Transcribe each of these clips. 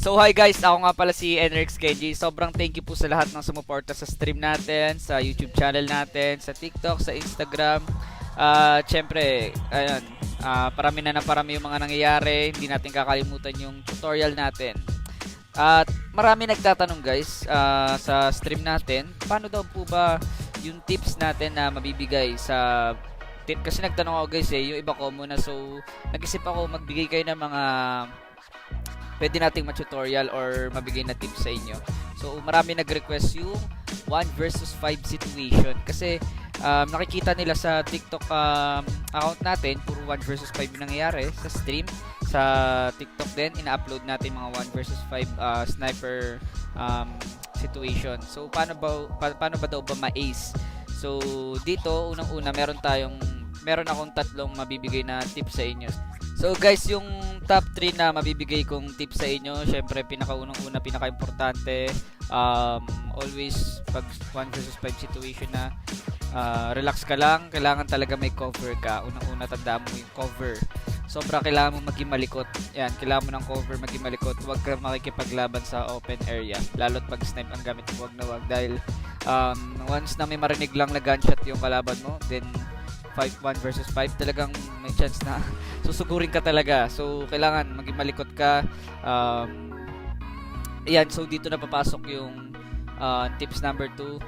So hi guys, ako nga pala si Enrix KG. Sobrang thank you po sa lahat ng sumuporta sa stream natin, sa YouTube channel natin, sa TikTok, sa Instagram. Syempre, ayun, parami na parami yung mga nangyayari. Hindi natin kakalimutan yung tutorial natin. At marami nagtatanong guys sa stream natin, paano daw po ba yung tips natin na mabibigay sa tip? Kasi nagtanong ako guys yung iba ko muna. So, nag-isip ako magbigay kayo ng mga pwede nating ma-tutorial or mabigay na tips sa inyo. So, marami nag-request yung 1 versus 5 situation. Kasi, nakikita nila sa TikTok account natin, puro 1 versus 5 yung nangyayari sa stream. Sa TikTok din, ina-upload natin mga 1 versus 5 sniper situation. So, paano ba daw ba ma-ace? So, dito, unang-una, meron akong tatlong mabibigay na tips sa inyo. So guys, yung top 3 na mabibigay kong tips sa inyo, syempre pinakaunang-una, pinaka-importante, always pag 1 versus 5 situation na relax ka lang, kailangan talaga may cover ka. Unang-una, tandaan mo yung cover. Sobra kailangan mo maging malikot. Yan, kailangan mo ng cover, maging malikot. Huwag ka makikipaglaban sa open area. Lalo't pag snipe ang gamit mo, huwag na huwag. Dahil once na may marinig lang na gunshot yung kalaban mo, then 1 versus 5, talagang may chance na susugurin ka talaga. So, kailangan maging malikot ka. Ayan, so dito na papasok yung tips number 2.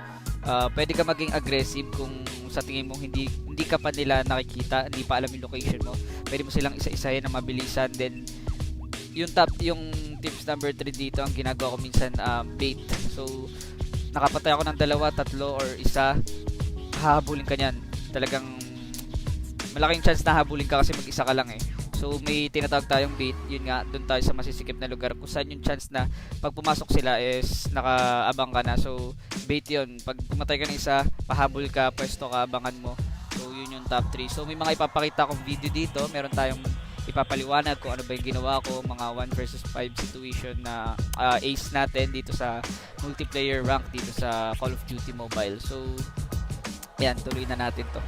Pwede ka maging aggressive kung sa tingin mo hindi ka pa nila nakikita, hindi pa alam yung location mo. Pwede mo silang isa-isahin na mabilisan. Then, yung tips number 3 dito, ang ginagawa ko minsan, bait. So, nakapatay ako ng 2, 3, or 1, hahabulin ka niyan. Talagang malaking chance na habulin ka kasi mag-isa ka lang eh. So may tinatawag tayong bait, yun nga, doon tayo sa masisikip na lugar kung saan yung chance na pag pumasok sila is nakaabang ka na. So bait yun, pag pumatay ka ng isa, pahabol ka, pwesto ka, abangan mo. So yun yung top 3. So may mga ipapakita akong video dito, meron tayong ipapaliwanag kung ano ba yung ginawa ko, mga 1 versus 5 situation na ace natin dito sa multiplayer rank dito sa Call of Duty Mobile. So ayan, tuloy na natin to.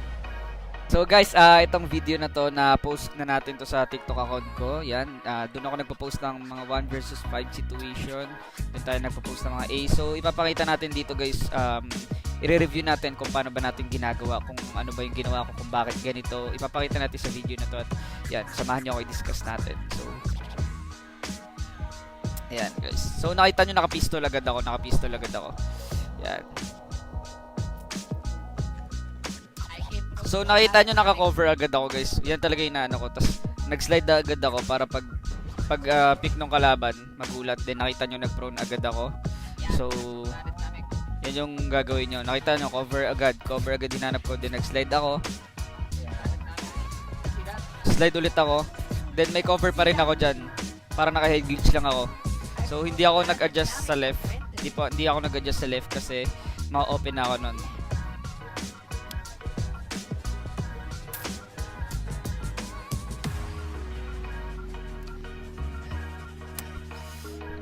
So guys, itong video na to, na post na natin to sa TikTok account ko. Yan, doon ako nagpo-post ng mga 1 versus 5 situation. Doon tayo nagpo-post ng mga A. So ipapakita natin dito guys, i-review natin kung paano ba natin ginagawa, kung ano ba yung ginawa ko, kung bakit ganito. Ipapakita natin sa video na to at yan, samahan niyo ako i-discuss natin. So ayan guys. So nakita niyo naka-pistol agad ako. Yan. So nakita nyo naka-cover agad ako guys. Yan talaga yung inaano ko. Tapos nag-slide agad ako para pag pick nung kalaban, magulat. Then nakita nyo nag-prone agad ako. So yan yung gagawin nyo. Nakita nyo cover agad hinanap ko. Then nag-slide ako. Slide ulit ako. Then may cover pa rin ako dyan. Para naka-head glitch lang ako. So hindi ako nag-adjust sa left. Hindi ako nag-adjust sa left kasi ma-open na ako nun.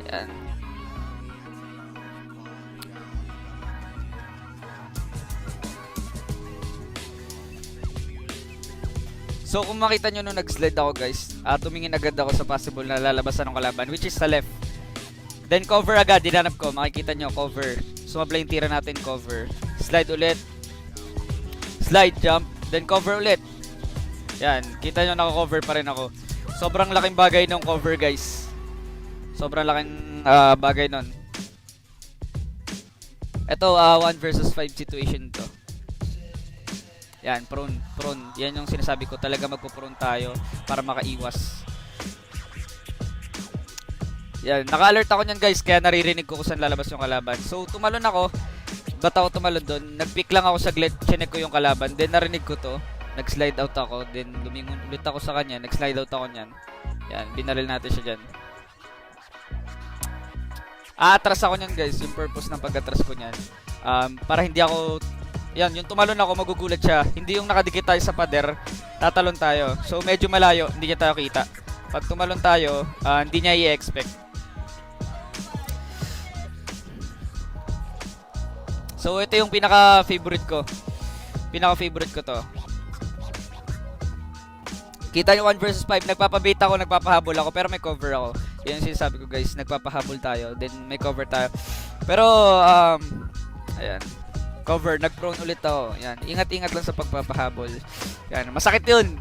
Yan. So kung makita nyo nung nag-slide ako guys, tumingin agad ako sa possible na lalabasan ng kalaban, which is sa left. Then cover agad, dinanap ko, makikita nyo cover. Sumabla yung tira natin, cover. Slide ulit. Slide, jump, then cover ulit. Yan, kita nyo naka-cover pa rin ako. Sobrang laking bagay ng cover guys. Sobrang laking bagay nun. Ito, 1 versus 5 situation to. Yan, prone. Yan yung sinasabi ko. Talaga magpo-prone tayo para makaiwas. Yan, naka-alert ako nyan guys. Kaya naririnig ko kung saan lalabas yung kalaban. So, tumalon ako. Ba't ako tumalon doon? Nag-pick lang ako saglit. Chinek ko yung kalaban. Then, narinig ko to. Nag-slide out ako. Then, lumingon ulit ako sa kanya. Nag-slide out ako nyan. Yan, binaril natin siya dyan. Atras ako nyan guys, yung purpose ng pag-atras ko nyan, para hindi ako, yan, yung tumalon ako, magugulat siya. Hindi yung nakadikit tayo sa pader, tatalon tayo. So medyo malayo, hindi niya tayo kita. Pag tumalon tayo, hindi niya i-expect. So ito yung pinaka-favorite ko to. Kita nyo 1 versus 5, nagpapabait ako, nagpapahabol ako, pero may cover ako. Yan yung sinasabi ko guys, nagpapahabol tayo, then may cover tayo. Pero, ayan, cover, nag-prone ulit ako. Yan, ingat-ingat lang sa pagpapahabol. Yan, masakit yun.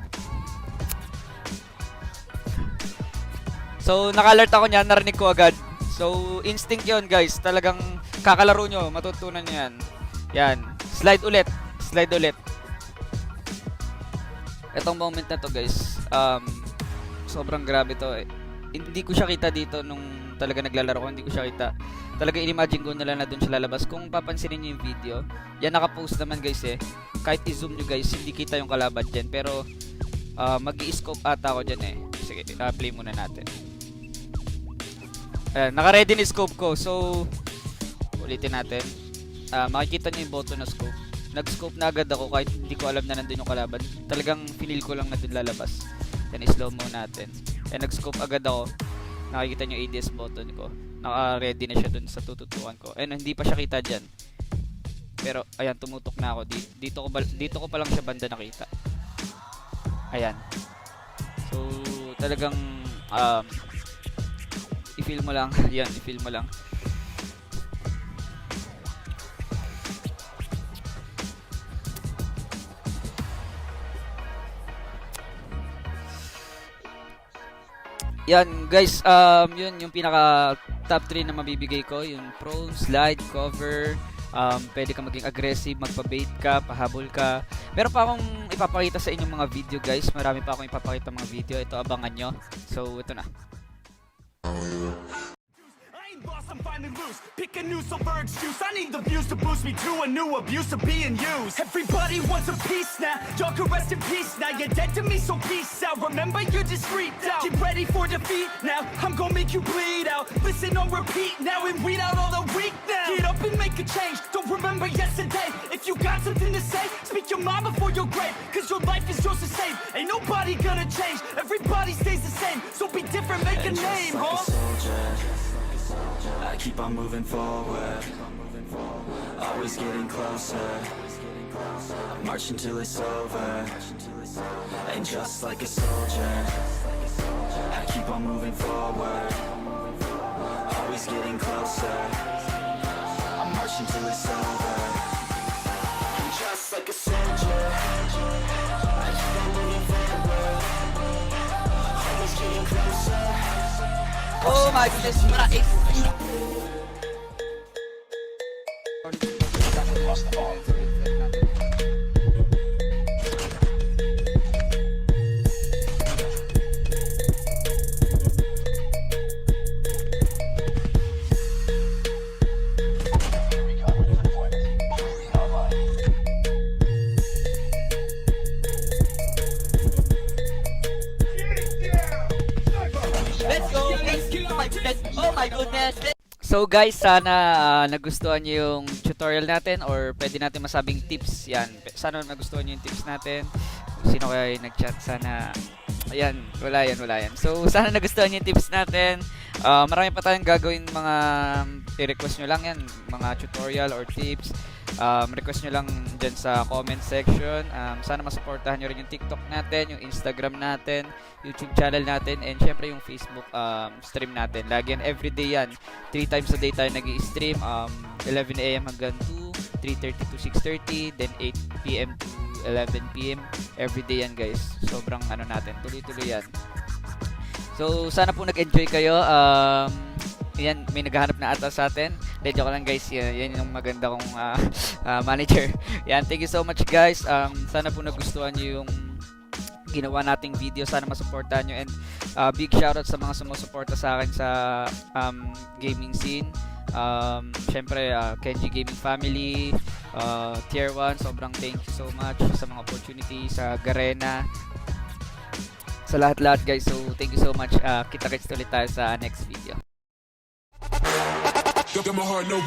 So, naka-alert ako niyan, narinig ko agad. So, instinct yun guys, talagang kakalaro nyo, matutunan nyo yan. Yan, slide ulit, slide ulit. Etong moment na to guys, sobrang grabe to eh. Hindi ko siya kita dito nung talaga naglalaro ko, hindi ko siya kita. Talaga in-imagine ko na lang na dun siya lalabas. Kung papansinin nyo yung video, yan nakapost naman guys eh. Kahit i-zoom nyo guys, hindi kita yung kalaban dyan. Pero mag-i-scope ata ako dyan eh. Sige, play muna natin. Ayan, naka-ready ni scope ko. So, ulitin natin. Makikita nyo yung button na scope. Nag-scope na agad ako kahit hindi ko alam na nandun yung kalaban. Talagang finil ko lang na dun lalabas. Yan, slow mo natin. Yan, nag-scope agad ako. Nakikita nyo yung ADS button ko. Naka-ready na siya dun sa tututukan ko. Ayun, hindi pa siya kita dyan. Pero, ayan, tumutok na ako. Dito ko pa lang siya banda nakita. Ayan. So, talagang, i-feel mo lang. Yan, i-feel mo lang. Yan guys, yun yung pinaka top 3 na mabibigay ko, yung prone, slide, cover. Pwede ka maging aggressive, magpa-bait ka, pahabol ka. Meron pa akong ipapakita sa inyong mga video guys. Marami pa akong ipapakita mga video. Ito, abangan nyo. So, ito na. Boss, I'm finally loose. Pick a new silver excuse. I need the views to boost me to a new abuse of being used. Everybody wants a piece now. Y'all can rest in peace now. You're dead to me, so peace out. Remember, you're just freaked out. Get ready for defeat now. I'm gonna make you bleed out. Listen on repeat now and weed out all the weak now. Get up and make a change. Don't remember yesterday. If you got something to say, speak your mind before your grave. Cause your life is yours to save. Ain't nobody gonna change. Everybody stays the same. So be different, make a name, huh? I keep on moving forward, always getting closer. I march until it's over, and just like a soldier, I keep on moving forward, always getting closer. I march until it's over, and just like a soldier, I keep on moving forward, always getting closer. Oh my goodness, para Let's go! Oh my goodness! So guys, sana nagustuhan niyo yung tutorial natin or pwede natin masabing tips. Yan, sana nagustuhan niyo yung tips natin. Sino kaya yung nag-chat? Sana, ayan, wala yan. So sana nagustuhan niyo yung tips natin. Marami pa tayong gagawin mga i-request nyo lang yan, mga tutorial or tips. Request nyo lang dyan sa comment section. Sana masuportahan nyo rin yung TikTok natin, yung Instagram natin, YouTube channel natin, and syempre yung Facebook stream natin. Lagi yan, everyday yan. 3 times a day tayo nag-i-stream. 11 AM hanggang 2, 3:30 to 6:30, then 8 PM to 11 PM. Everyday yan guys. Sobrang ano natin, tuloy-tuloy yan. So, sana po nag-enjoy kayo. Yan, may naghahanap na ata sa atin. Medyo ko lang guys, yan yung maganda kong manager. Yan, thank you so much guys. Sana po nagustuhan nyo yung ginawa nating video. Sana masuportahan nyo. And big shoutout sa mga sumusuporta sa akin sa gaming scene. Syempre, Kenji Gaming Family, Tier 1, sobrang thank you so much sa mga opportunity, sa Garena, sa lahat-lahat guys. So, thank you so much. Kita-kits ulit tayo sa next video. Got my heart no